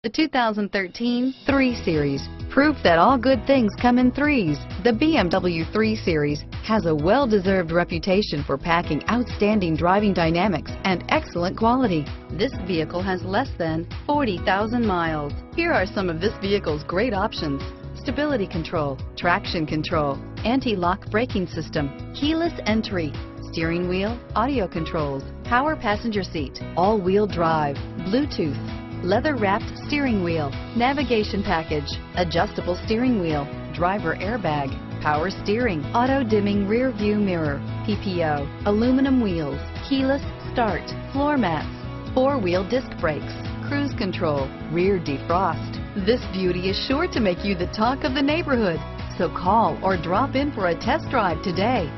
The 2013 3 Series. Proof that all good things come in threes. The BMW 3 Series has a well-deserved reputation for packing outstanding driving dynamics and excellent quality. This vehicle has less than 40,000 miles. Here are some of this vehicle's great options: stability control, traction control, anti-lock braking system, keyless entry, steering wheel audio controls, power passenger seat, all-wheel drive, Bluetooth, leather-wrapped steering wheel, navigation package, adjustable steering wheel, driver airbag, power steering, auto-dimming rear view mirror, PPO, aluminum wheels, keyless start, floor mats, four-wheel disc brakes, cruise control, rear defrost. This beauty is sure to make you the talk of the neighborhood. So call or drop in for a test drive today.